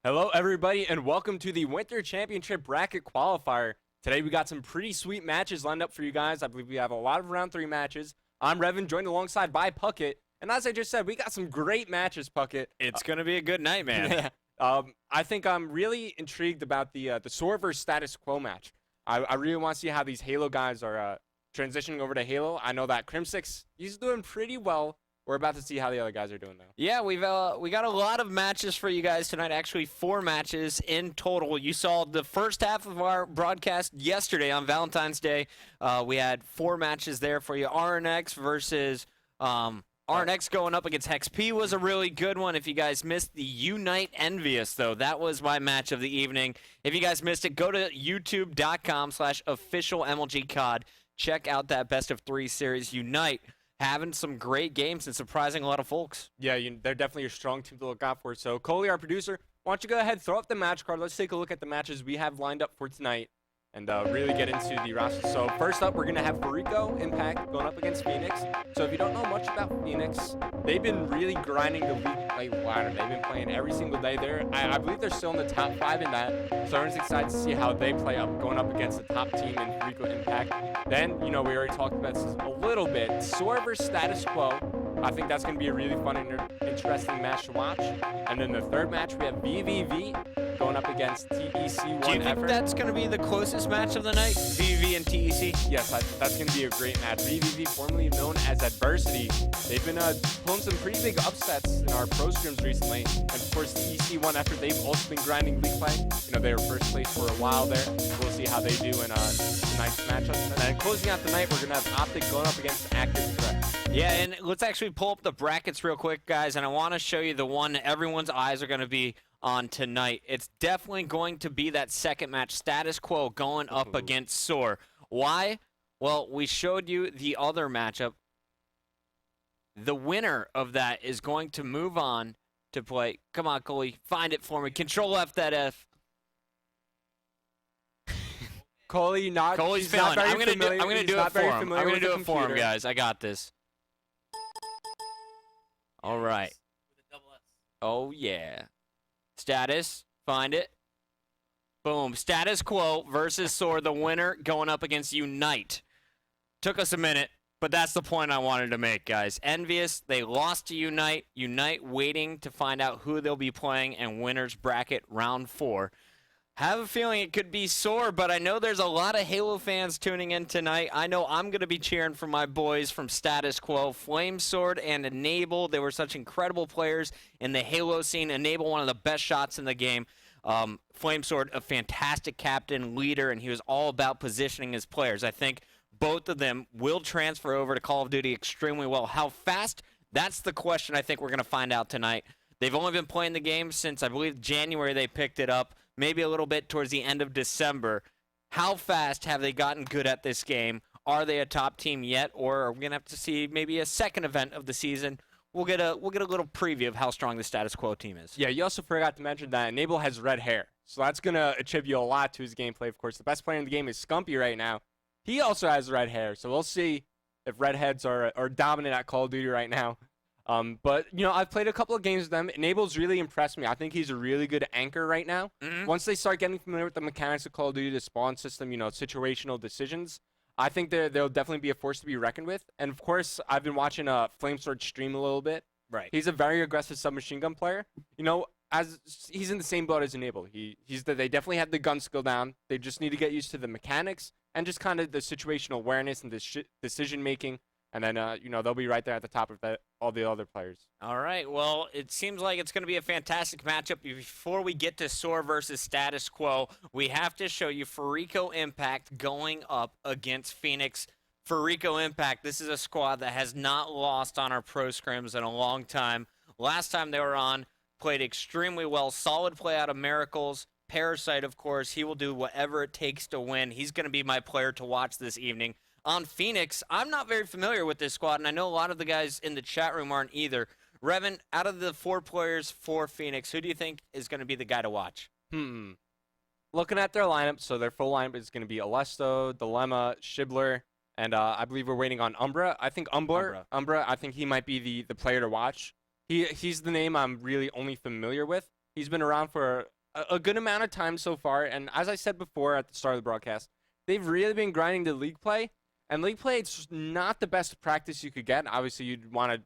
Hello, everybody, and welcome to the Winter Championship Bracket Qualifier. Today, we got some pretty sweet matches lined up for you guys. I believe we have a lot of round 3 matches. I'm Revan, joined alongside by Puckett. And as I just said, we got some great matches, Puckett. It's going to be a good night, man. I think I'm really intrigued about the Soar versus Status Quo match. I really want to see how these Halo guys are transitioning over to Halo. I know that Crim6, he's doing pretty well. We're about to see how the other guys are doing, though. Yeah, we got a lot of matches for you guys tonight. Actually, 4 matches in total. You saw the first half of our broadcast yesterday on Valentine's Day. We had 4 matches there for you. RNX versus RNX going up against Hex P was a really good one. If you guys missed the Unite Envious, though, that was my match of the evening. If you guys missed it, go to youtube.com/officialmlgcod. Check out that best of 3 series. Unite having some great games and surprising a lot of folks. Yeah, they're definitely a strong team to look out for. So, Coley, our producer, why don't you go ahead, throw up the match card. Let's take a look at the matches we have lined up for tonight and really get into the roster. So, first up, we're going to have Fariko Impact going up against Phoenix. So, if you don't know much about Phoenix, they've been really grinding the league play ladder. They've been playing every single day. I believe they're still in the top 5 in that. So, everyone's excited to see how they play up, going up against the top team in Fariko Impact. Then, we already talked about this a little bit. Soar versus Status Quo. I think that's going to be a really fun and interesting match to watch. And then the third match, we have VVV going up against TEC1 Do you think that's going to be the closest match of the night? VVV and TEC? Yes, that's going to be a great match. VVV, formerly known as Adversity, they've been pulling some pretty big upsets in our pro scrims recently. And of course, TEC1 effort, they've also been grinding league play. They were first place for a while there. We'll see how they do in tonight's matchup. And then closing out the night, we're going to have Optic going up against Active Threat. Yeah, and let's actually pull up the brackets real quick, guys, and I want to show you the one everyone's eyes are going to be on tonight. It's definitely going to be that second match, Status Quo going up against Soar. Why? Well, we showed you the other matchup. The winner of that is going to move on to play. Come on, Coley, find it for me. Control F that F. Coley's failing. I'm gonna do it for him. I'm gonna do it for him, guys. guys. I got this. All right. Oh yeah. Status, find it. Boom. Status Quo versus Soar, the winner going up against Unite. Took us a minute, but that's the point I wanted to make, guys. Envious, they lost to Unite. Unite waiting to find out who they'll be playing and winners bracket round 4. Have a feeling it could be Soar, but I know there's a lot of Halo fans tuning in tonight. I know I'm going to be cheering for my boys from Status Quo, Flamesword and Enable. They were such incredible players in the Halo scene. Enable, one of the best shots in the game. Flamesword, a fantastic captain, leader, and he was all about positioning his players. I think both of them will transfer over to Call of Duty extremely well. How fast? That's the question I think we're going to find out tonight. They've only been playing the game since, I believe, January they picked it up. Maybe a little bit towards the end of December. How fast have they gotten good at this game? Are they a top team yet, or are we gonna have to see maybe a second event of the season? We'll get a little preview of how strong the Status Quo team is. Yeah, you also forgot to mention that Enable has red hair, so that's gonna attribute a lot to his gameplay. Of course, the best player in the game is Scumpy right now. He also has red hair, so we'll see if redheads are dominant at Call of Duty right now. But, I've played a couple of games with them. Enable's really impressed me. I think he's a really good anchor right now. Once they start getting familiar with the mechanics of Call of Duty, the spawn system, situational decisions, I think they'll definitely be a force to be reckoned with. And, of course, I've been watching Flamesword stream a little bit. Right. He's a very aggressive submachine gun player. As he's in the same boat as Enable. They definitely have the gun skill down. They just need to get used to the mechanics and just kind of the situational awareness and the decision-making. And then, they'll be right there at the top of all the other players. All right. Well, it seems like it's going to be a fantastic matchup. Before we get to Soar versus Status Quo, we have to show you Fariko Impact going up against Phoenix. Fariko Impact, this is a squad that has not lost on our pro scrims in a long time. Last time they were on, played extremely well. Solid play out of Miracles. Parasite, of course, he will do whatever it takes to win. He's going to be my player to watch this evening. On Phoenix, I'm not very familiar with this squad, and I know a lot of the guys in the chat room aren't either. Revan, out of the 4 players for Phoenix, who do you think is going to be the guy to watch? Looking at their lineup, so their full lineup is going to be Alesto, Dilemma, Shibler, and I believe we're waiting on Umbra. I think Umbra, I think he might be the player to watch. He's the name I'm really only familiar with. He's been around for a good amount of time so far, and as I said before at the start of the broadcast, they've really been grinding the league play, and league play, it's not the best practice you could get. Obviously, you'd want to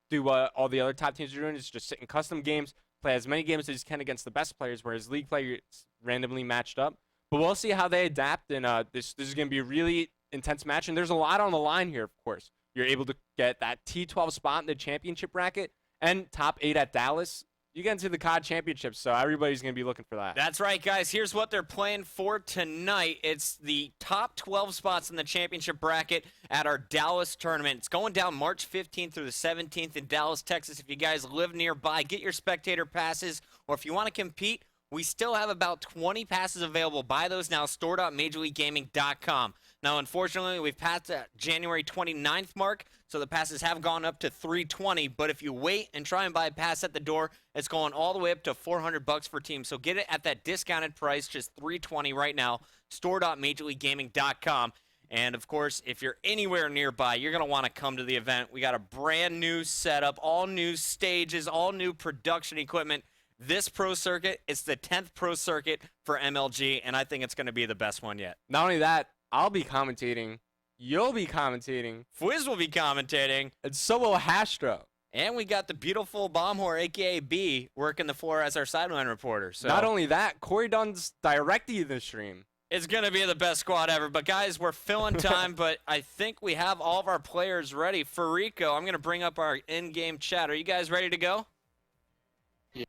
do what all the other top teams are doing, is just sit in custom games, play as many games as you can against the best players, whereas league play, it's randomly matched up. But we'll see how they adapt, and this is going to be a really intense match, and there's a lot on the line here, of course. You're able to get that T12 spot in the championship bracket and top 8 at Dallas. You get into the COD championship, so everybody's going to be looking for that. That's right, guys. Here's what they're playing for tonight. It's the top 12 spots in the championship bracket at our Dallas tournament. It's going down March 15th through the 17th in Dallas, Texas. If you guys live nearby, get your spectator passes, or if you want to compete, we still have about 20 passes available. Buy those now, store.majorleaguegaming.com. Now, unfortunately, we've passed the January 29th mark, so the passes have gone up to $320. But if you wait and try and buy a pass at the door, it's going all the way up to $400 for teams. So get it at that discounted price, just $320 right now, store.majorleaguegaming.com. And, of course, if you're anywhere nearby, you're going to want to come to the event. We got a brand new setup, all new stages, all new production equipment. This pro circuit, it's the 10th pro circuit for MLG, and I think it's going to be the best one yet. Not only that, I'll be commentating. You'll be commentating. Fwiz will be commentating. And so will Hastro. And we got the beautiful Bomb Whore, a.k.a. B, working the floor as our sideline reporter. So not only that, Corey Dunn's directing the stream. It's going to be the best squad ever. But, guys, we're filling time, but I think we have all of our players ready. Fariko, I'm going to bring up our in-game chat. Are you guys ready to go?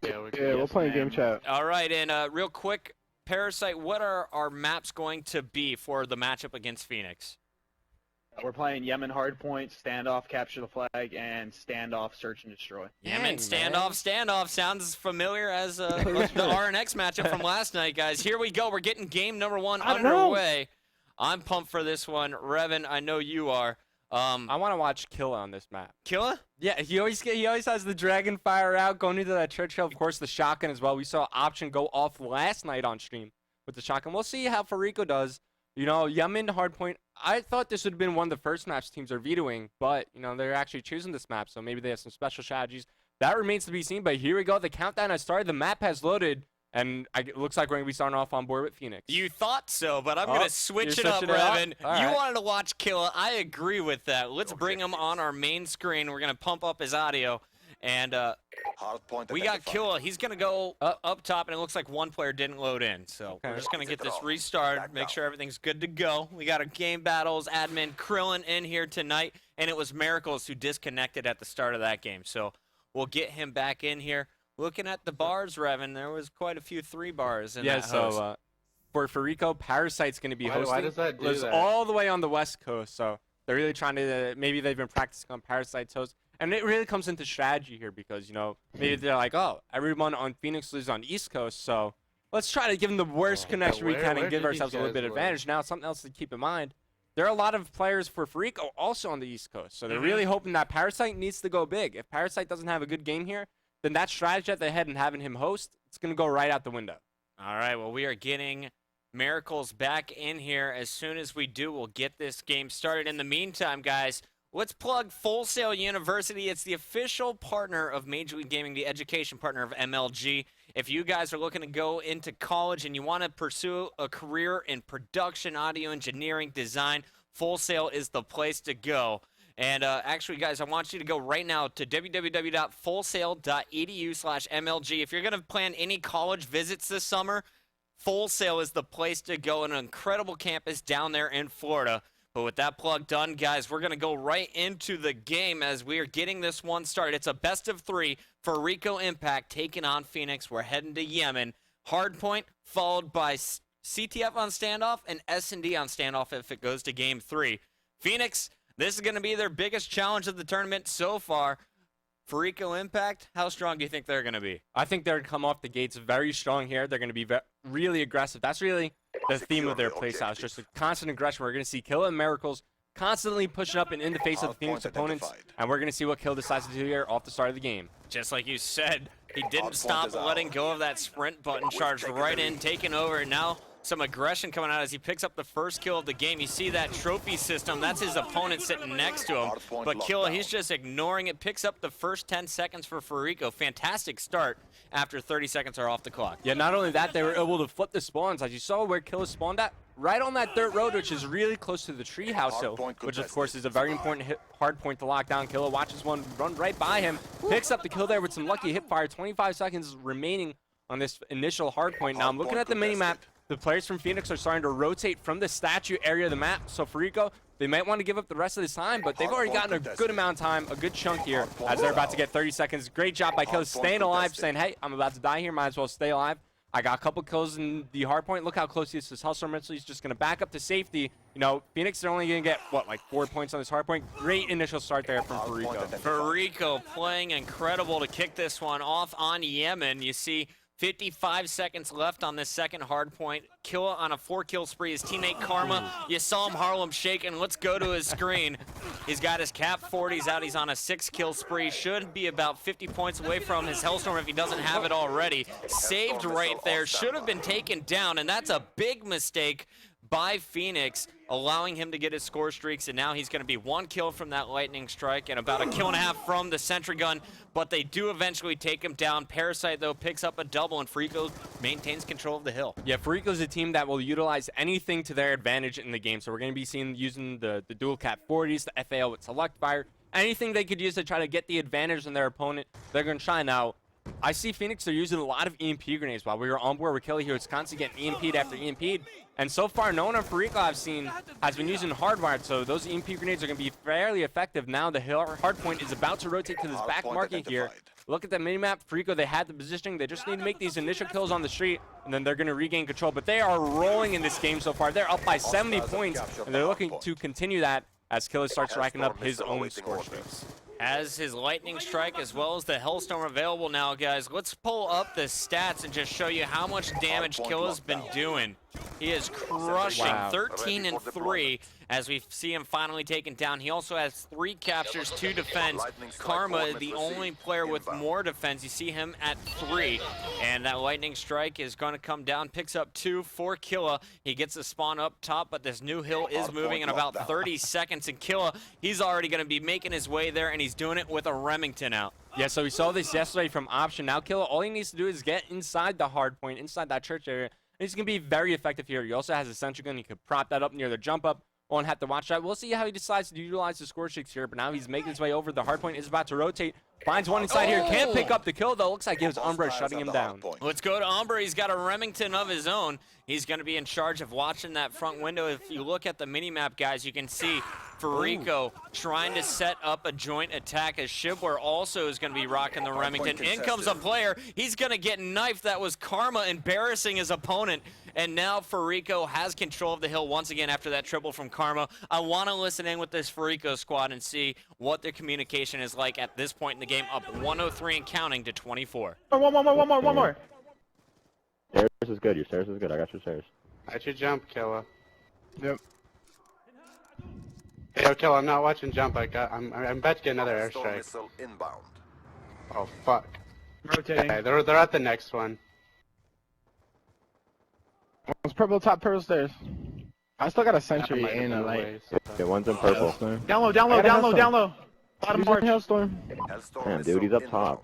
Yeah, we're playing game chat. All right, and real quick, Parasite, what are our maps going to be for the matchup against Phoenix? We're playing Yemen Hardpoint, Standoff, Capture the Flag, and Standoff, Search and Destroy. Yemen Standoff sounds familiar as the RNX matchup from last night, guys. Here we go. We're getting game number 1 underway. I'm pumped for this one. Revan, I know you are. I want to watch Killa on this map. Killa? Yeah, he always has the Dragon Fire out, going into that Churchill. Of course, the shotgun as well. We saw Option go off last night on stream with the shotgun. We'll see how Fariko does. You know, Yemen Hardpoint, I thought this would have been one of the first maps teams are vetoing, but, you know, they're actually choosing this map, so maybe they have some special strategies. That remains to be seen, but here we go. The countdown has started. The map has loaded, and it looks like we're going to be starting off on board with Phoenix. You thought so, but I'm going to switch it up, Revan. You wanted to watch Killa. I agree with that. Let's bring him on our main screen. We're going to pump up his audio. And we got Killa. He's going to go up top, and it looks like one player didn't load in. So we're just going to get this restarted, make sure everything's good to go. We got our game battles admin Krillin in here tonight, and it was Miracles who disconnected at the start of that game. So we'll get him back in here. Looking at the bars, Revan, there was quite a few 3 bars in that host. So for Fariko, Parasite's going to be hosting. Why does that do that? All the way on the West Coast, so they're really trying to, maybe they've been practicing on Parasite's host. And it really comes into strategy here because, you know, maybe they're like, oh, everyone on Phoenix is on East Coast, so let's try to give them the worst connection we can and give ourselves a little bit of advantage. Now, something else to keep in mind, there are a lot of players for Fariko also on the East Coast, so they're really hoping that Parasite needs to go big. If Parasite doesn't have a good game here, then that strategy at the head and having him host, it's going to go right out the window. All right, well, we are getting Miracles back in here. As soon as we do, we'll get this game started. In the meantime, guys, let's plug Full Sail University. It's the official partner of Major League Gaming, the education partner of MLG. If you guys are looking to go into college and you want to pursue a career in production, audio engineering, design, Full Sail is the place to go. And actually, guys, I want you to go right now to www.fullsail.edu/MLG. If you're going to plan any college visits this summer, Full Sail is the place to go. An incredible campus down there in Florida. But with that plug done, guys, we're going to go right into the game as we are getting this one started. It's a best of 3 for Fariko Impact taking on Phoenix. We're heading to Yemen. Hardpoint followed by CTF on standoff and S&D on standoff if it goes to game 3. Phoenix, this is going to be their biggest challenge of the tournament so far. Fariko Impact, how strong do you think they're going to be? I think they're going to come off the gates very strong here. They're going to be really aggressive. That's really the theme of their playstyle. It's just a constant aggression. We're going to see Killa and Miracles constantly pushing up and in the face of the Phoenix opponents, and we're going to see what Kill decides to do here off the start of the game. Just like you said, he didn't stop letting go of that sprint button, charged right in, taking over, and now some aggression coming out as he picks up the first kill of the game. You see that trophy system. That's his opponent sitting next to him. But Killa, he's just ignoring it. Picks up the first 10 seconds for Fariko. Fantastic start after 30 seconds are off the clock. Yeah, not only that, they were able to flip the spawns. As you saw where Killa spawned at, right on that dirt road, which is really close to the treehouse hill, which of course is a very important hard point to lock down. Killa watches one run right by him, picks up the kill there with some lucky hip fire. 25 seconds remaining on this initial hard point. Now I'm looking at the mini-map. The players from Phoenix are starting to rotate from the statue area of the map. So Fariko, they might want to give up the rest of this time, but they've already gotten a good amount of time, a good chunk here, as they're about to get 30 seconds. Great job by Killa staying alive, saying, hey, I'm about to die here, might as well stay alive. I got a couple kills in the hard point. Look how close he is to his hustle. He's just going to back up to safety. You know, Phoenix are only going to get, what, like 4 points on this hard point. Great initial start there from Fariko. Fariko playing incredible to kick this one off on Yemen. You see 55 seconds left on this second hard point. Killa on a 4-kill spree. His teammate Karma, you saw him Harlem shaking. Let's go to his screen. He's got his cap 40s out. He's on a 6-kill spree. Should be about 50 points away from his Hellstorm if he doesn't have it already. Saved right there. Should have been taken down, and that's a big mistake by Phoenix, allowing him to get his score streaks, and now he's going to be 1 kill from that lightning strike and about a kill and a half from the sentry gun, but they do eventually take him down. Parasite, though, picks up a double, and Fariko maintains control of the hill. Yeah, Fariko's a team that will utilize anything to their advantage in the game, so we're going to be seeing using the dual cap 40s, the FAL with select fire, anything they could use to try to get the advantage on their opponent, they're going to try. Now, I see Phoenix, they're using a lot of EMP grenades. While we were on board with Killa here, it's constantly getting EMP'd after EMP'd. And so far, no one on Fariko I've seen has been using hardwired, so those EMP grenades are going to be fairly effective. Now the hard point is about to rotate to this back market here. Look at the minimap. Fariko, they had the positioning. They just need to make these initial kills on the street, and then they're going to regain control. But they are rolling in this game so far. They're up by 70 points, and they're looking to continue that as Killa starts racking up his own score streaks. Has his lightning strike as well as the Hellstorm available now, guys. Let's pull up the stats and just show you how much damage Killa's been doing. He is crushing. Wow. 13 and 3 as we see him finally taken down. He also has 3 captures, 2 defense. Karma, the only player with more defense. You see him at 3. And that lightning strike is going to come down. Picks up 2 for Killa. He gets the spawn up top, but this new hill is moving in about 30 seconds. And Killa, he's already going to be making his way there, and he's doing it with a Remington out. Yeah, so we saw this yesterday from Option. Now Killa, all he needs to do is get inside the hard point, inside that church area. And he's going to be very effective here. He also has a sentry gun. He could prop that up near the jump up. Won't have to watch that. We'll see how he decides to utilize the score streaks here. But now he's making his way over. The hard point is about to rotate. Finds one inside here. Can't pick up the kill, though. Looks like it was Umbra shutting him down. Let's go to Umbra. He's got a Remington of his own. He's going to be in charge of watching that front window. If you look at the mini-map, guys, you can see Fariko trying to set up a joint attack as Shibware also is going to be rocking the Remington. In comes a player. He's going to get knifed. That was Karma embarrassing his opponent. And now Fariko has control of the hill once again after that triple from Karma. I want to listen in with this Fariko squad and see what their communication is like at this point in the game, up 103 and counting to 24. One more. Stairs is good. Your stairs is good. I got your stairs. I should jump, Killa. Yep. Yo, Killa, I'm not watching jump. I'm about to get another airstrike. Oh fuck. Rotating. Okay, they're at the next one. One's purple top, purple stairs. I still got a sentry That might have and been a the light. way, so- Yeah, one's in purple. Down low. Bottom He's march. in Hellstorm. Damn, dude, he's up top.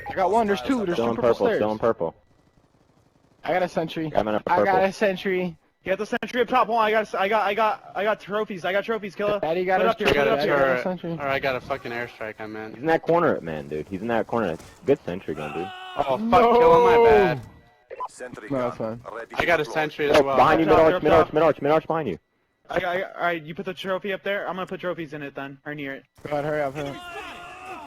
I got one. There's two. There's Still two in purple purple, stairs. still in purple. I got a sentry. I'm in a I got purple. a sentry. Get the sentry up top. Hold on, I got trophies. I got trophies, Killa. Daddy got Put a up here, I got put a up Daddy here. got a turret, sentry. or I got a fucking airstrike, I meant. He's in that corner, man, dude. He's in that corner. Good sentry gun, dude. Oh fuck, Killa, my bad. No, that's fine. I got a sentry as Oh, well. behind you, Up mid-arch, top, mid-arch, top. mid-arch, mid-arch behind you. Alright, you put the trophy up there. I'm gonna put trophies in it then, or near it. Go ahead, hurry up, hurry up.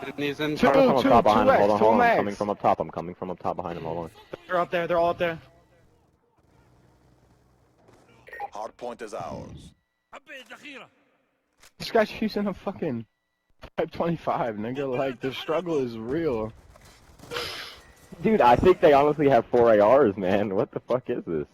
And he's in Two. I'm coming up top behind him. Hold on, hold on. I'm Two coming max. from up top. I'm coming from up top behind him. Hold on. They're up there. They're all up there. Hard point is ours. This guy's using a fucking Type 25, nigga. Like, the struggle is real. Dude, I think they honestly have 4 ARs, man. What the fuck is this?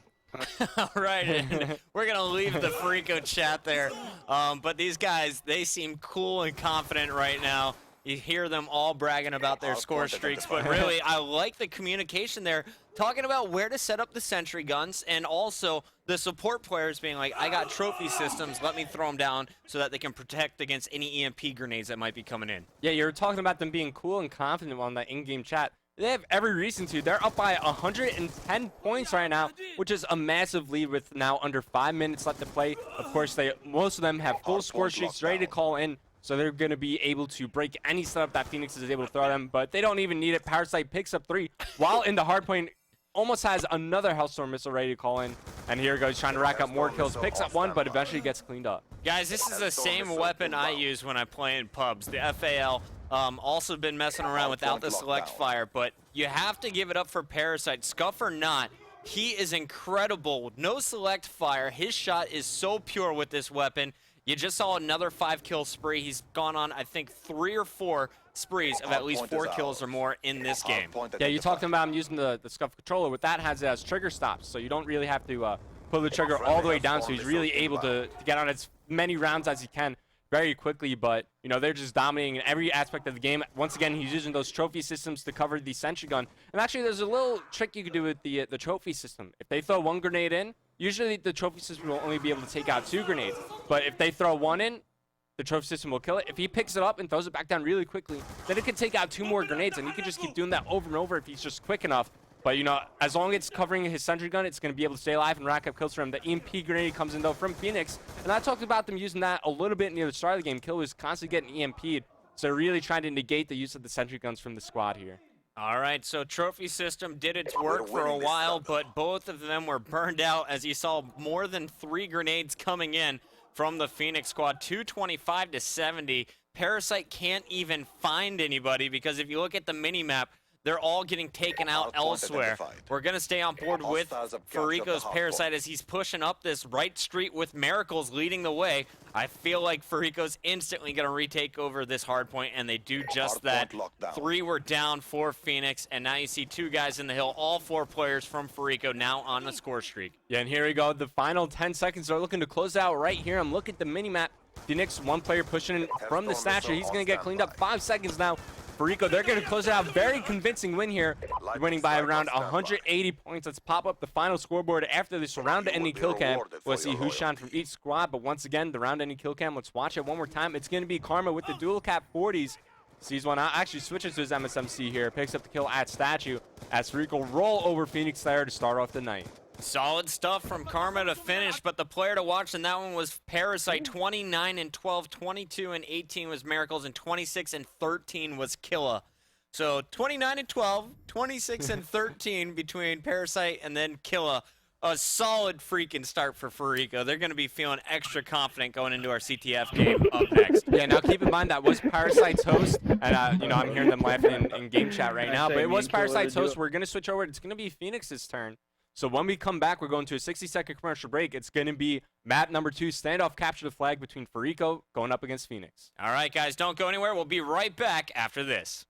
All right, and we're going to leave the Fariko chat there. But these guys, they seem cool and confident right now. You hear them all bragging about their score streaks, but really, I like the communication there, talking about where to set up the sentry guns, and also the support players being like, I got trophy systems, let me throw them down so that they can protect against any EMP grenades that might be coming in. Yeah, you're talking about them being cool and confident on that in-game chat. They have every reason to. They're up by 110 points right now, which is a massive lead with now under 5 minutes left to play. Of course, most of them have full score streaks ready to call in, so they're going to be able to break any setup that Phoenix is able to throw them, but they don't even need it. Parasite picks up 3, while in the hard point, almost has another Hellstorm missile ready to call in. And here goes, trying to rack up more kills. Picks up 1, but eventually gets cleaned up. Guys, this is the same weapon I use when I play in pubs. The FAL. Also been messing around without the select fire, but you have to give it up for Parasite. Scuff or not, he is incredible. No select fire. His shot is so pure with this weapon. You just saw another 5-kill spree. He's gone on, I think, 3 or 4 sprees of at least 4 kills or more in this game. Yeah, you talked about him using the Scuff controller. What that has as trigger stops, so you don't really have to pull the trigger all the way down, so he's really able to get on as many rounds as he can very quickly. But, you know, they're just dominating in every aspect of the game. Once again, he's using those trophy systems to cover the sentry gun. And actually, there's a little trick you can do with the trophy system. If they throw 1 grenade in, usually the trophy system will only be able to take out 2 grenades. But if they throw 1 in, the trophy system will kill it. If he picks it up and throws it back down really quickly, then it can take out 2 more grenades, and he can just keep doing that over and over if he's just quick enough. But, you know, as long as it's covering his sentry gun, it's going to be able to stay alive and rack up kills for him. The EMP grenade comes in, though, from Phoenix. And I talked about them using that a little bit near the start of the game. Kill was constantly getting EMP'd, so they're really trying to negate the use of the sentry guns from the squad here. All right, so trophy system did its work for a while, but both of them were burned out as you saw more than 3 grenades coming in from the Phoenix squad, 225 to 70. Parasite can't even find anybody because if you look at the mini-map, they're all getting taken out elsewhere. We're going to stay on board with Fariko's Parasite as he's pushing up this right street with Miracles leading the way. I feel like Fariko's instantly going to retake over this hard point, and they do just that. 3 were down for Phoenix, and now you see 2 guys in the hill, all 4 players from Fariko now on the score streak. Yeah, and here we go. The final 10 seconds are looking to close out right here. I'm looking at the mini-map. Phoenix, 1 player pushing in from the snatcher. He's going to get cleaned up. 5 seconds now. Fariko, they're going to close it out. Very convincing win here. They're winning by around 180 points. Let's pop up the final scoreboard after this round-ending kill cam. We'll see who shone from each squad. But once again, the round-ending kill cam. Let's watch it one more time. It's going to be Karma with the dual cap 40s. Sees one out. Actually switches to his MSMC here. Picks up the kill at Statue as Fariko roll over Phoenix there to start off the night. Solid stuff from Karma to finish, but the player to watch in that one was Parasite. 29 and 12, 22 and 18 was Miracles, and 26 and 13 was Killa. So 29 and 12, 26 and 13 between Parasite and then Killa. A solid freaking start for Fariko. They're going to be feeling extra confident going into our CTF game up next. Yeah, now keep in mind that was Parasite's host, and you know, I'm hearing them laughing in game chat right now, but it was Parasite's host. We're going to switch over. It's going to be Phoenix's turn. So when we come back, we're going to a 60-second commercial break. It's going to be map number 2, standoff capture the flag between Fariko going up against Phoenix. All right, guys, don't go anywhere. We'll be right back after this.